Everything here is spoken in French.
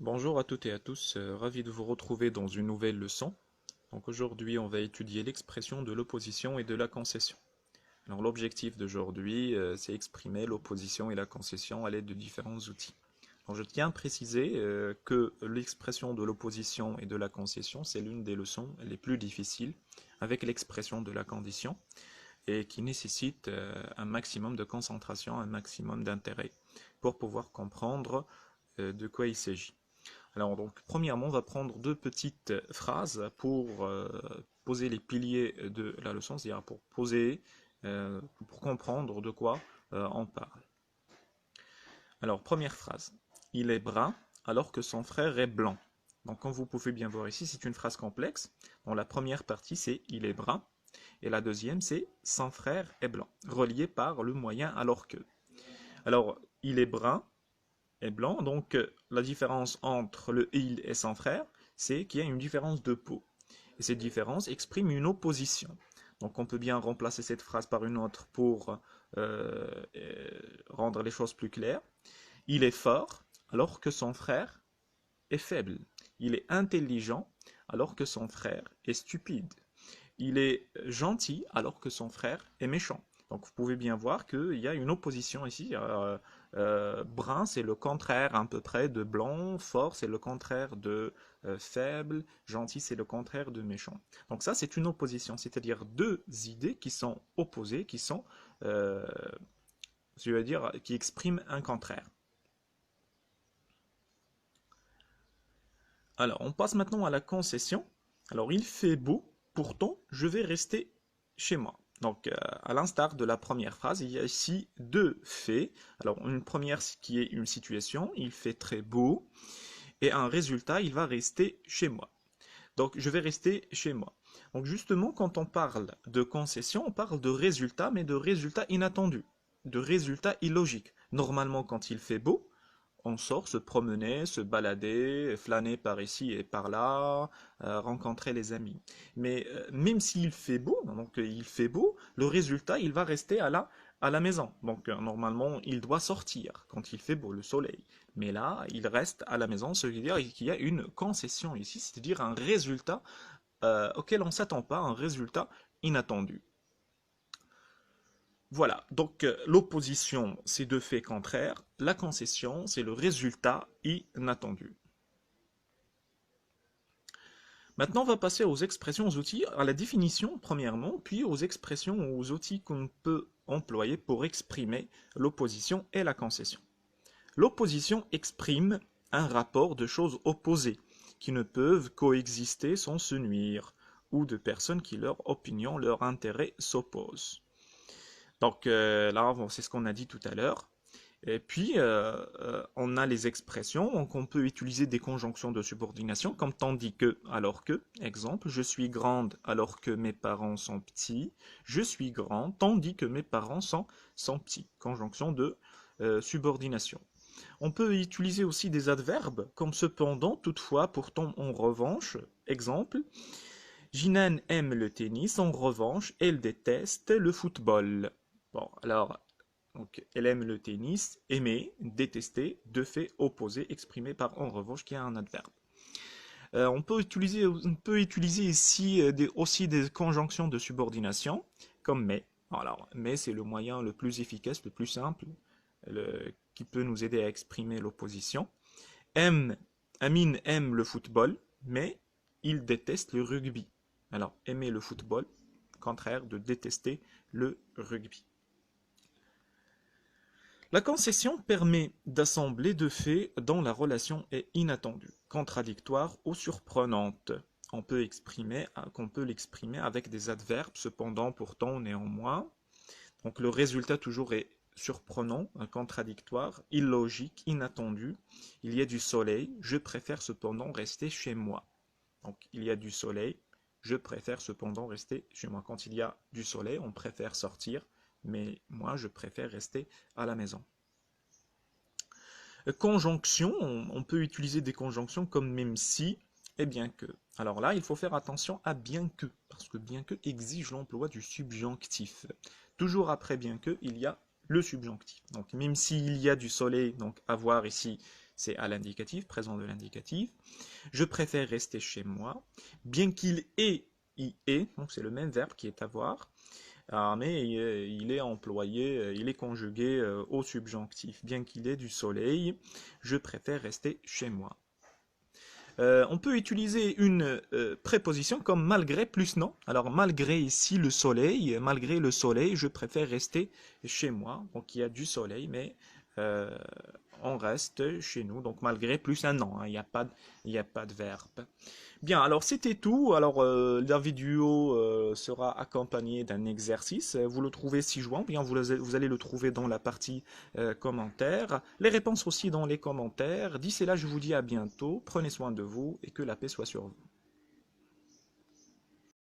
Bonjour à toutes et à tous, ravi de vous retrouver dans une nouvelle leçon. Donc aujourd'hui, on va étudier l'expression de l'opposition et de la concession. Alors l'objectif d'aujourd'hui, c'est exprimer l'opposition et la concession à l'aide de différents outils. Alors je tiens à préciser que l'expression de l'opposition et de la concession, c'est l'une des leçons les plus difficiles avec l'expression de la condition et qui nécessite un maximum de concentration, un maximum d'intérêt pour pouvoir comprendre de quoi il s'agit. Alors donc, premièrement, on va prendre deux petites phrases pour poser les piliers de la leçon, c'est-à-dire pour poser, pour comprendre de quoi on parle. Alors, première phrase. Il est brun alors que son frère est blanc. Donc, comme vous pouvez bien voir ici, c'est une phrase complexe. Dans la première partie, c'est il est brun. Et la deuxième, c'est son frère est blanc, relié par le moyen alors que. Alors, il est brun est blanc. Donc, la différence entre le il et son frère, c'est qu'il y a une différence de peau. Et cette différence exprime une opposition. Donc, on peut bien remplacer cette phrase par une autre pour euh, rendre les choses plus claires. Il est fort alors que son frère est faible. Il est intelligent alors que son frère est stupide. Il est gentil alors que son frère est méchant. Donc vous pouvez bien voir qu'il y a une opposition ici. Brun, c'est le contraire à peu près de blanc. Fort, c'est le contraire de faible. Gentil, c'est le contraire de méchant. Donc ça, c'est une opposition, c'est-à-dire deux idées qui sont opposées, qui sont, euh, je veux dire, qui expriment un contraire. Alors, on passe maintenant à la concession. Alors, il fait beau, pourtant, je vais rester chez moi. Donc, à l'instar de la première phrase, il y a ici deux faits. Alors, une première qui est une situation, il fait très beau, et un résultat, il va rester chez moi. Donc, je vais rester chez moi. Donc, justement, quand on parle de concession, on parle de résultat, mais de résultat inattendu, de résultat illogique. Normalement, quand il fait beau, on sort se promener, se balader, flâner par ici et par là, rencontrer les amis. Mais même s'il fait beau, donc il fait beau, le résultat, il va rester à la maison. Donc normalement, il doit sortir quand il fait beau, le soleil. Mais là, il reste à la maison, ce qui veut dire qu'il y a une concession ici, c'est-à-dire un résultat auquel on ne s'attend pas, un résultat inattendu. Voilà, donc l'opposition, c'est deux faits contraires. La concession, c'est le résultat inattendu. Maintenant, on va passer aux expressions, aux outils, à la définition premièrement, puis aux expressions, aux outils qu'on peut employer pour exprimer l'opposition et la concession. L'opposition exprime un rapport de choses opposées, qui ne peuvent coexister sans se nuire, ou de personnes qui leur opinion, leur intérêt s'opposent. Donc là, c'est ce qu'on a dit tout à l'heure. Et puis, on a les expressions, donc on peut utiliser des conjonctions de subordination, comme tandis que, alors que, exemple, je suis grande alors que mes parents sont petits, je suis grand tandis que mes parents sont petits. Conjonction de subordination. On peut utiliser aussi des adverbes, comme cependant, toutefois, pourtant, en revanche. Exemple, Jinan aime le tennis, en revanche, elle déteste le football. Bon, alors, donc, elle aime le tennis, aimer, détester, deux faits opposés exprimés par en revanche qui a un adverbe. On peut utiliser ici aussi des conjonctions de subordination, comme mais. Alors, mais c'est le moyen le plus efficace, le plus simple, qui peut nous aider à exprimer l'opposition. Aime, Amine aime le football, mais il déteste le rugby. Alors, aimer le football, contraire de détester le rugby. La concession permet d'assembler deux faits dont la relation est inattendue, contradictoire ou surprenante. Qu'on peut l'exprimer avec des adverbes, cependant, pourtant, néanmoins. Donc le résultat toujours est surprenant, contradictoire, illogique, inattendu. Il y a du soleil, je préfère cependant rester chez moi. Donc il y a du soleil, je préfère cependant rester chez moi. Quand il y a du soleil, on préfère sortir, mais moi je préfère rester à la maison. Conjonction, on peut utiliser des conjonctions comme même si et bien que. Alors là, il faut faire attention à bien que, parce que bien que exige l'emploi du subjonctif. Toujours après bien que, il y a le subjonctif. Donc même s'il y a du soleil, donc avoir ici, c'est à l'indicatif, présent de l'indicatif. Je préfère rester chez moi, bien qu'il ait, il est, donc c'est le même verbe qui est avoir, mais il est employé, il est conjugué au subjonctif. Bien qu'il ait du soleil, je préfère rester chez moi. On peut utiliser une préposition comme malgré plus non. Alors malgré ici le soleil, malgré le soleil, je préfère rester chez moi. Donc il y a du soleil, mais euh, on reste chez nous. Donc malgré plus un non, hein, il n'y a pas de verbe. Bien, alors c'était tout. Alors la vidéo sera accompagnée d'un exercice. Vous le trouvez ci-joint, bien vous allez le trouver dans la partie commentaires. Les réponses aussi dans les commentaires. D'ici là, je vous dis à bientôt. Prenez soin de vous et que la paix soit sur vous.